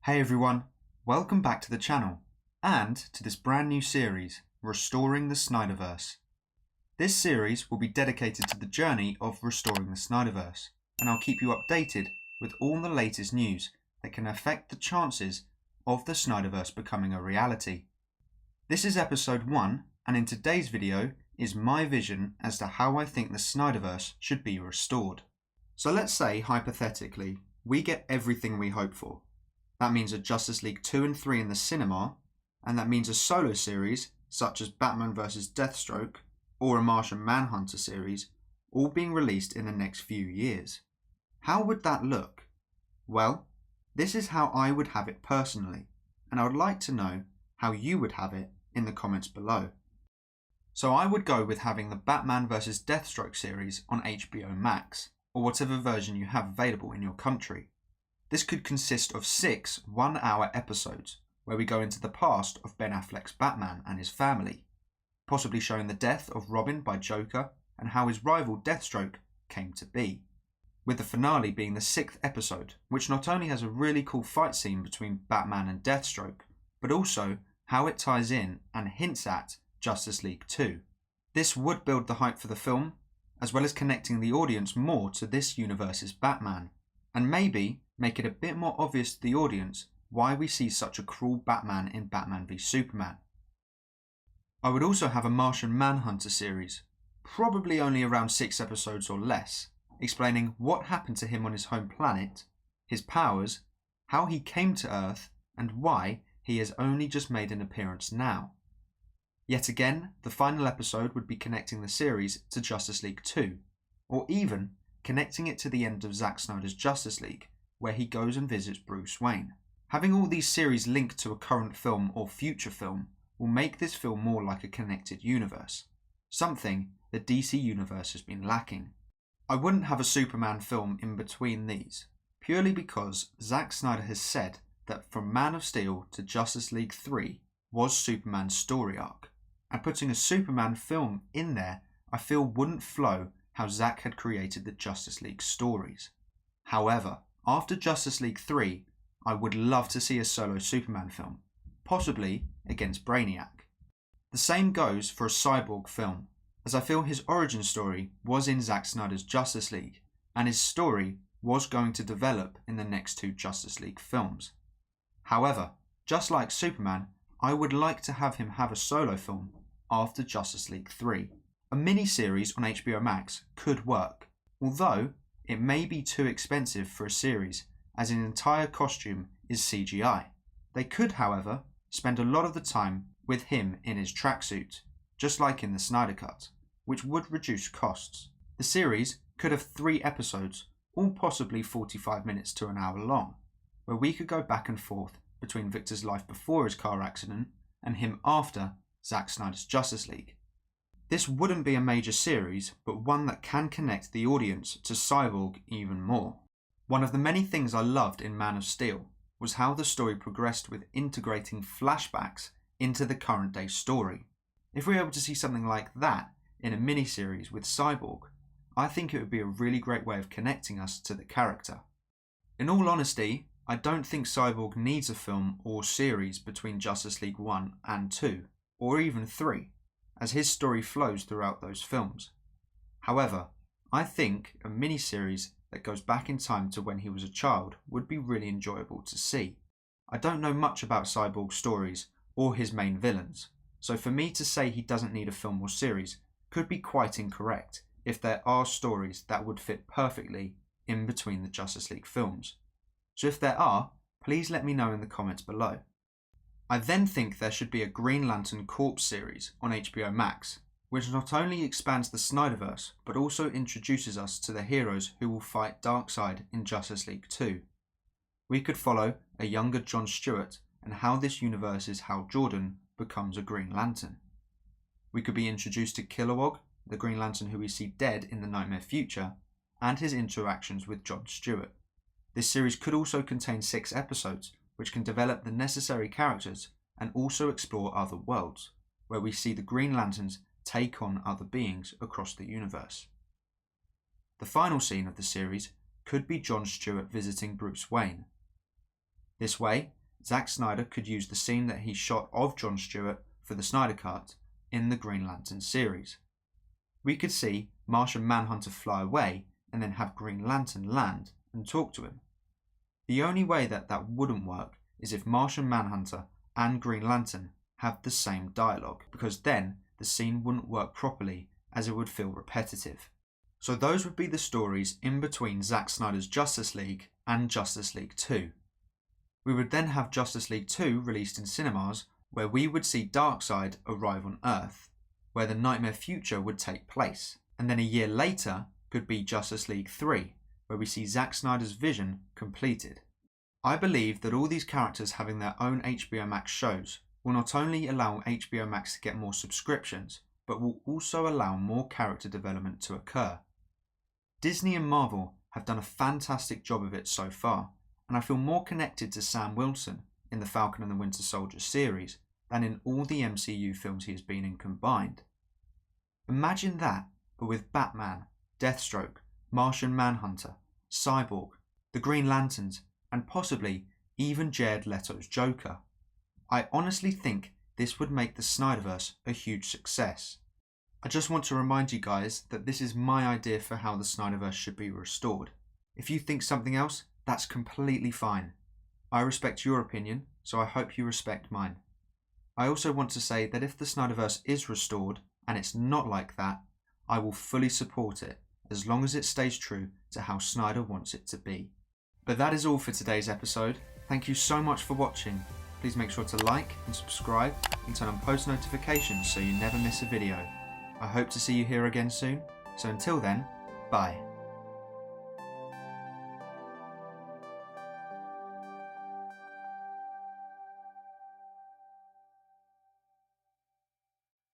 Hey everyone, welcome back to the channel and to this brand new series, Restoring the Snyderverse. This series will be dedicated to the journey of restoring the Snyderverse, and I'll keep you updated with all the latest news that can affect the chances of the Snyderverse becoming a reality. This is episode 1, and in today's video is my vision as to how I think the Snyderverse should be restored. So let's say, hypothetically, we get everything we hope for. That means a Justice League 2 and 3 in the cinema, and that means a solo series such as Batman vs Deathstroke or a Martian Manhunter series, all being released in the next few years. How would that look? Well, this is how I would have it personally, and I would like to know how you would have it in the comments below. So I would go with having the Batman vs Deathstroke series on HBO Max, or whatever version you have available in your country. This could consist of 6 one-hour episodes where we go into the past of Ben Affleck's Batman and his family, possibly showing the death of Robin by Joker and how his rival Deathstroke came to be, with the finale being the 6th episode, which not only has a really cool fight scene between Batman and Deathstroke, but also how it ties in and hints at Justice League 2. This would build the hype for the film, as well as connecting the audience more to this universe's Batman, and maybe make it a bit more obvious to the audience why we see such a cruel Batman in Batman v Superman. I would also have a Martian Manhunter series, probably only around 6 episodes or less, explaining what happened to him on his home planet, his powers, how he came to Earth, and why he has only just made an appearance now. Yet again, the final episode would be connecting the series to Justice League 2, or even connecting it to the end of Zack Snyder's Justice League, where he goes and visits Bruce Wayne. Having all these series linked to a current film or future film will make this film more like a connected universe, something the DC universe has been lacking. I wouldn't have a Superman film in between these, purely because Zack Snyder has said that from Man of Steel to Justice League 3 was Superman's story arc, and putting a Superman film in there I feel wouldn't flow how Zack had created the Justice League stories. However, after Justice League 3, I would love to see a solo Superman film, possibly against Brainiac. The same goes for a Cyborg film, as I feel his origin story was in Zack Snyder's Justice League, and his story was going to develop in the next 2 Justice League films. However, just like Superman, I would like to have him have a solo film after Justice League 3. A mini-series on HBO Max could work, although it may be too expensive for a series as an entire costume is CGI. They could, however, spend a lot of the time with him in his tracksuit, just like in the Snyder Cut, which would reduce costs. The series could have 3 episodes, all possibly 45 minutes to an hour long, where we could go back and forth between Victor's life before his car accident and him after Zack Snyder's Justice League. This wouldn't be a major series, but one that can connect the audience to Cyborg even more. One of the many things I loved in Man of Steel was how the story progressed with integrating flashbacks into the current day story. If we were able to see something like that in a miniseries with Cyborg, I think it would be a really great way of connecting us to the character. In all honesty, I don't think Cyborg needs a film or series between Justice League 1 and 2, or even 3. As his story flows throughout those films. However, I think a mini-series that goes back in time to when he was a child would be really enjoyable to see. I don't know much about Cyborg's stories or his main villains, so for me to say he doesn't need a film or series could be quite incorrect if there are stories that would fit perfectly in between the Justice League films. So if there are, please let me know in the comments below. I then think there should be a Green Lantern Corps series on HBO Max, which not only expands the Snyderverse, but also introduces us to the heroes who will fight Darkseid in Justice League 2. We could follow a younger Jon Stewart and how this universe's Hal Jordan becomes a Green Lantern. We could be introduced to Kilowog, the Green Lantern who we see dead in the Nightmare Future, and his interactions with Jon Stewart. This series could also contain 6 episodes, which can develop the necessary characters and also explore other worlds, where we see the Green Lanterns take on other beings across the universe. The final scene of the series could be Jon Stewart visiting Bruce Wayne. This way, Zack Snyder could use the scene that he shot of Jon Stewart for the Snyder Cut in the Green Lantern series. We could see Martian Manhunter fly away and then have Green Lantern land and talk to him. The only way that wouldn't work is if Martian Manhunter and Green Lantern have the same dialogue, because then the scene wouldn't work properly as it would feel repetitive. So those would be the stories in between Zack Snyder's Justice League and Justice League 2. We would then have Justice League 2 released in cinemas, where we would see Darkseid arrive on Earth, where the nightmare future would take place. And then a year later could be Justice League 3, where we see Zack Snyder's vision completed. I believe that all these characters having their own HBO Max shows will not only allow HBO Max to get more subscriptions, but will also allow more character development to occur. Disney and Marvel have done a fantastic job of it so far, and I feel more connected to Sam Wilson in the Falcon and the Winter Soldier series than in all the MCU films he has been in combined. Imagine that, but with Batman, Deathstroke, Martian Manhunter, Cyborg, the Green Lanterns, and possibly even Jared Leto's Joker. I honestly think this would make the Snyderverse a huge success. I just want to remind you guys that this is my idea for how the Snyderverse should be restored. If you think something else, that's completely fine. I respect your opinion, so I hope you respect mine. I also want to say that if the Snyderverse is restored, and it's not like that, I will fully support it, as long as it stays true to how Snyder wants it to be. But that is all for today's episode. Thank you so much for watching. Please make sure to like and subscribe and turn on post notifications so you never miss a video. I hope to see you here again soon, so until then, bye.